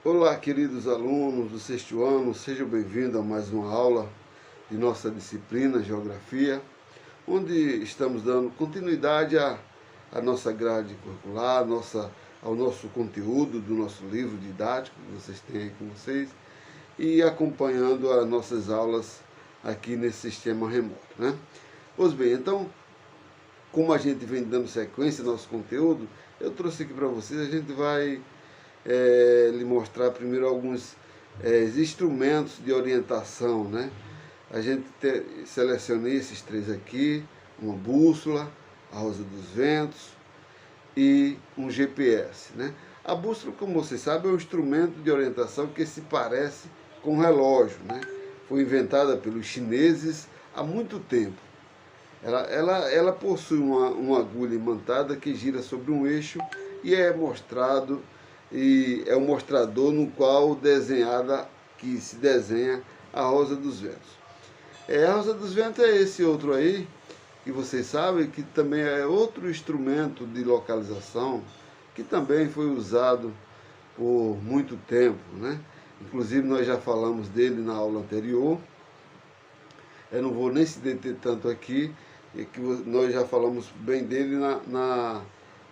Olá, queridos alunos do sexto ano, sejam bem-vindos a mais uma aula de nossa disciplina Geografia, onde estamos dando continuidade à nossa grade curricular, ao nosso conteúdo do nosso livro didático que vocês têm aí com vocês e acompanhando as nossas aulas aqui nesse sistema remoto, né? Pois bem, então, como a gente vem dando sequência ao nosso conteúdo, eu trouxe aqui para vocês, a gente vai lhe mostrar primeiro alguns instrumentos de orientação, né? A gente selecionei esses três aqui, uma bússola, a rosa dos ventos e um GPS, né? A bússola, como você sabe, é um instrumento de orientação que se parece com um relógio, né? Foi inventada pelos chineses há muito tempo. Ela possui uma agulha imantada que gira sobre um eixo e é mostrado, e é um mostrador no qual que se desenha a rosa dos ventos. A rosa dos ventos é esse outro aí, que vocês sabem que também é outro instrumento de localização, que também foi usado por muito tempo, né? Inclusive nós já falamos dele na aula anterior. Eu não vou nem se deter tanto aqui, que nós já falamos bem dele na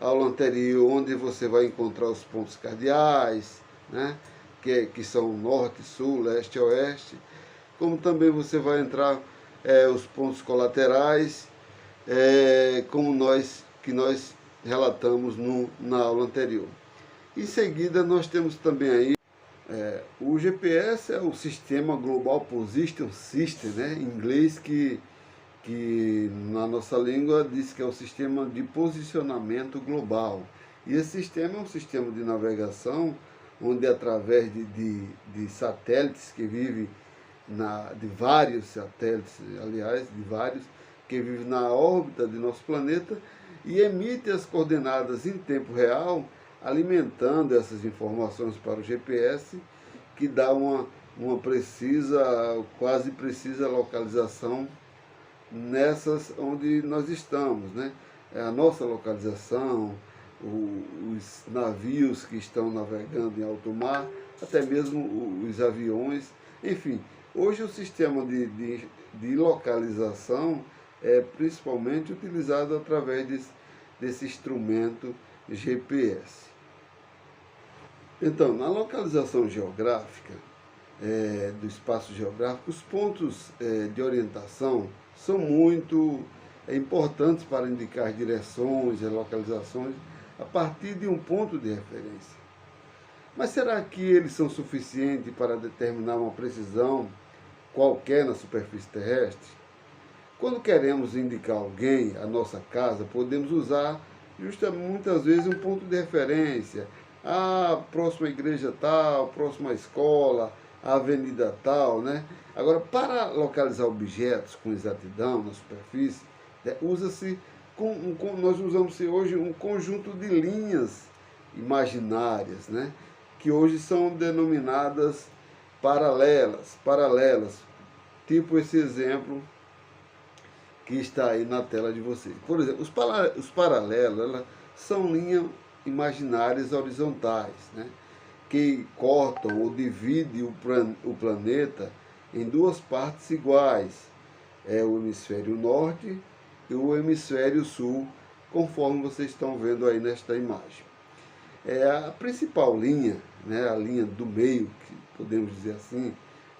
aula anterior, onde você vai encontrar os pontos cardeais, né? que são norte, sul, leste e oeste, como também você vai entrar os pontos colaterais, que nós relatamos na aula anterior. Em seguida, nós temos também aí o GPS é o Sistema Global Position System, né, em inglês, que na nossa língua diz que é o sistema de posicionamento global. E esse sistema é um sistema de navegação onde, através de satélites que vivem de vários satélites, aliás, de vários, que vivem na órbita de nosso planeta e emite as coordenadas em tempo real, alimentando essas informações para o GPS, que dá uma quase precisa localização nessas onde nós estamos, né? A nossa localização, os navios que estão navegando em alto mar, até mesmo os aviões, enfim. Hoje o sistema de localização é principalmente utilizado através desse instrumento GPS. Então, na localização geográfica, do espaço geográfico, os pontos de orientação são muito importantes para indicar direções e localizações a partir de um ponto de referência. Mas será que eles são suficientes para determinar uma precisão qualquer na superfície terrestre? Quando queremos indicar alguém, a nossa casa, podemos usar justamente muitas vezes um ponto de referência. A próxima igreja tal, próxima escola, a avenida tal, né? Agora, para localizar objetos com exatidão na superfície, nós usamos hoje um conjunto de linhas imaginárias, né? Que hoje são denominadas paralelas, tipo esse exemplo que está aí na tela de vocês. Por exemplo, os paralelos são linhas imaginárias horizontais, né? Que cortam ou dividem o planeta em duas partes iguais, o hemisfério norte e o hemisfério sul, conforme vocês estão vendo aí nesta imagem. A principal linha, né, a linha do meio, que podemos dizer assim,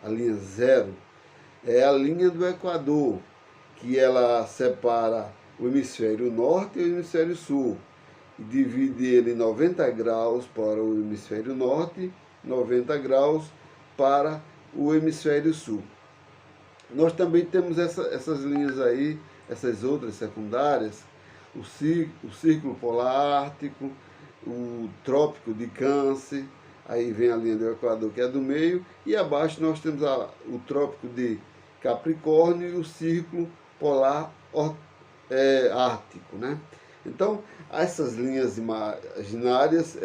a linha zero, é a linha do Equador, que ela separa o hemisfério norte e o hemisfério sul, e divide ele 90 graus para o hemisfério norte, 90 graus para o hemisfério sul. Nós também temos essas linhas aí, essas outras secundárias, o Círculo Polar Ártico, o Trópico de Câncer, aí vem a linha do Equador, que é do meio, e abaixo nós temos o Trópico de Capricórnio e o Círculo Polar Ártico, né? Então, essas linhas imaginárias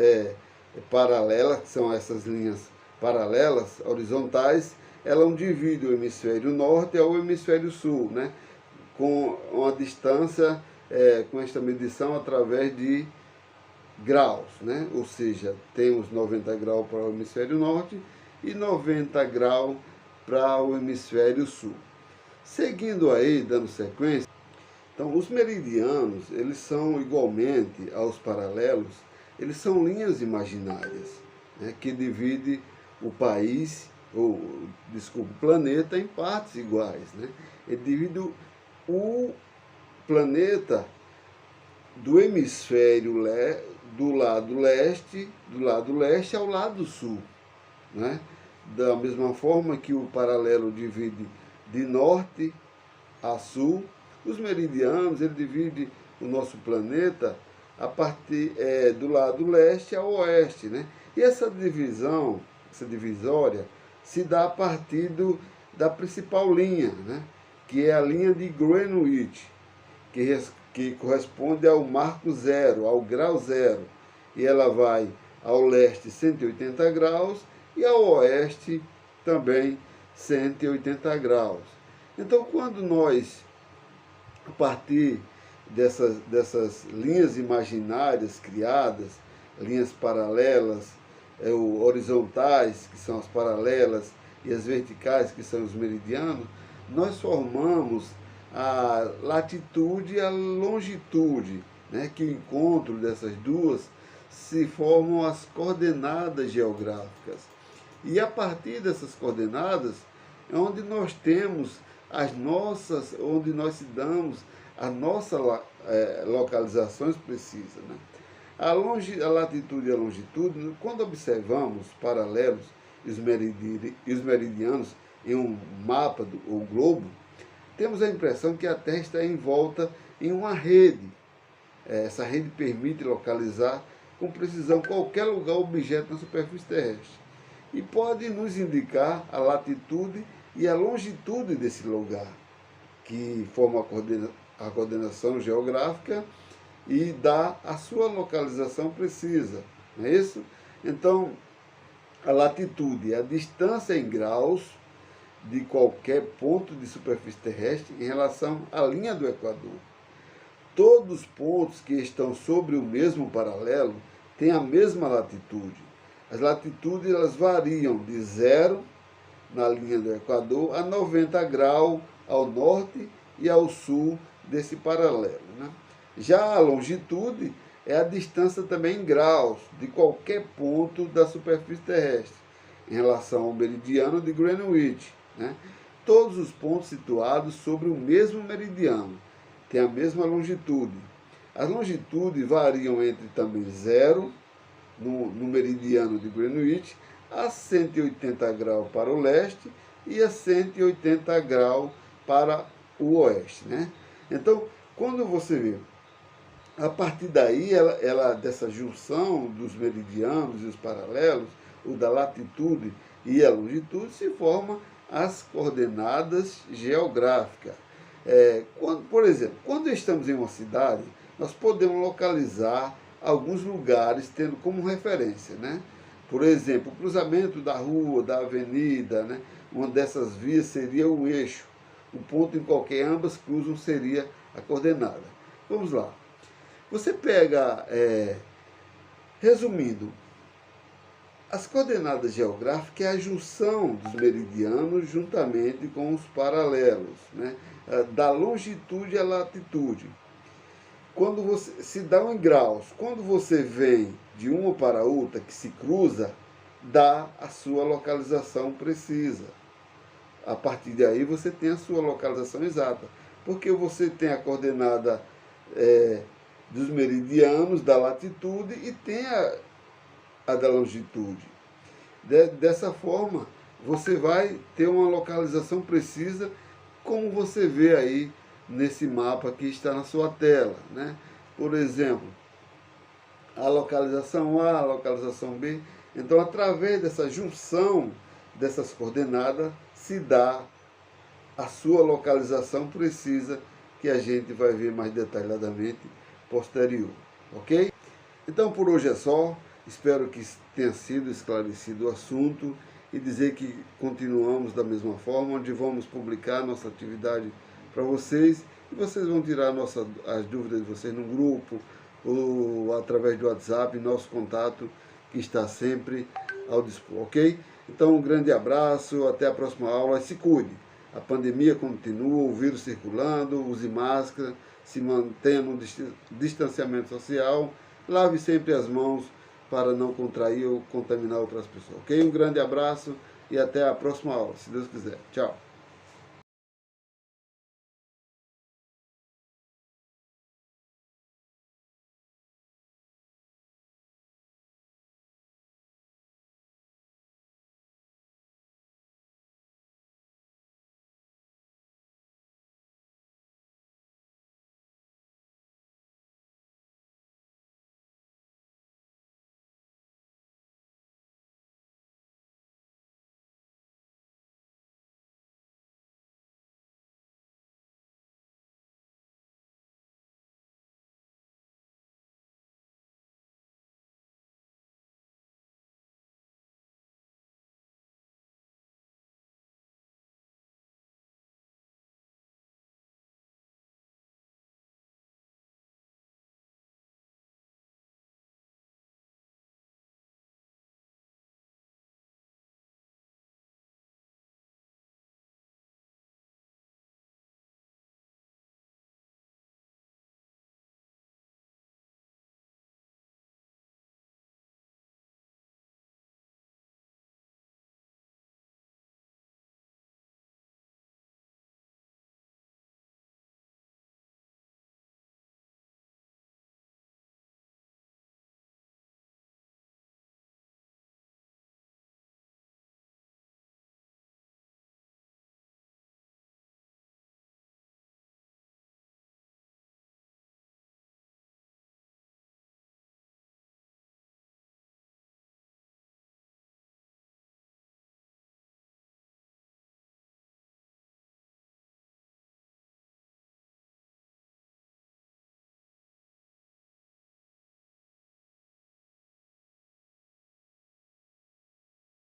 paralelas, que são essas linhas paralelas, horizontais, elas dividem o hemisfério norte ao hemisfério sul, né? Com uma distância, com esta medição através graus, né? Ou seja, temos 90 graus para o hemisfério norte e 90 graus para o hemisfério sul. Seguindo aí, dando sequência, então os meridianos, eles são igualmente aos paralelos, eles são linhas imaginárias, né, que dividem o país, o planeta em partes iguais, né? Ele divide o planeta do hemisfério do lado leste ao lado sul, né? Da mesma forma que o paralelo divide de norte a sul, os meridianos ele divide o nosso planeta a partir do lado leste ao oeste, né? E essa divisória se dá a partir da principal linha, né? Que é a linha de Greenwich, que corresponde ao marco zero, ao grau zero. E ela vai ao leste 180 graus e ao oeste também 180 graus. Então, quando nós, a partir dessas linhas imaginárias criadas, linhas paralelas, horizontais, que são as paralelas, e as verticais, que são os meridianos, nós formamos a latitude e a longitude, né? Que o encontro dessas duas se formam as coordenadas geográficas. E a partir dessas coordenadas é onde nós temos onde nós se damos as nossas localizações precisas, né? A latitude e a longitude, quando observamos paralelos e os meridianos em um mapa ou globo, temos a impressão que a Terra está envolta em uma rede. Essa rede permite localizar com precisão qualquer lugar ou objeto na superfície terrestre e pode nos indicar a latitude e a longitude desse lugar, que forma a coordenação geográfica e dá a sua localização precisa, não é isso? Então, a latitude é a distância em graus de qualquer ponto de superfície terrestre em relação à linha do Equador. Todos os pontos que estão sobre o mesmo paralelo têm a mesma latitude. As latitudes elas variam de 0 na linha do Equador a 90 graus ao norte e ao sul desse paralelo, né? Já a longitude é a distância também em graus de qualquer ponto da superfície terrestre em relação ao meridiano de Greenwich, né? Todos os pontos situados sobre o mesmo meridiano têm a mesma longitude. As longitudes variam entre também 0 no meridiano de Greenwich a 180 graus para o leste e a 180 graus para o oeste, né? Então, quando você vê, a partir daí, dessa junção dos meridianos e os paralelos, ou da latitude e a longitude, se formam as coordenadas geográficas. Por exemplo, quando estamos em uma cidade, nós podemos localizar alguns lugares tendo como referência, né? Por exemplo, o cruzamento da rua, da avenida, né? Uma dessas vias seria o eixo. O ponto em qualquer ambas cruzam seria a coordenada. Vamos lá. Você pega, resumindo, as coordenadas geográficas é a junção dos meridianos juntamente com os paralelos, né? Da longitude à latitude. Quando você se dá em graus, quando você vem de uma para outra, que se cruza, dá a sua localização precisa. A partir daí você tem a sua localização exata, porque você tem a coordenada dos meridianos, da latitude e tem a da longitude. Dessa forma, você vai ter uma localização precisa, como você vê aí nesse mapa que está na sua tela, né? Por exemplo, a localização A, a localização B. Então, através dessa junção dessas coordenadas, se dá a sua localização precisa, que a gente vai ver mais detalhadamente posterior, ok? Então, por hoje é só. Espero que tenha sido esclarecido o assunto e dizer que continuamos da mesma forma, onde vamos publicar nossa atividade para vocês e vocês vão tirar as dúvidas de vocês no grupo ou através do WhatsApp, nosso contato que está sempre ao dispor, ok? Então, um grande abraço, até a próxima aula e se cuide. A pandemia continua, o vírus circulando, use máscara, se mantenha no distanciamento social, lave sempre as mãos para não contrair ou contaminar outras pessoas, ok? Um grande abraço e até a próxima aula, se Deus quiser. Tchau!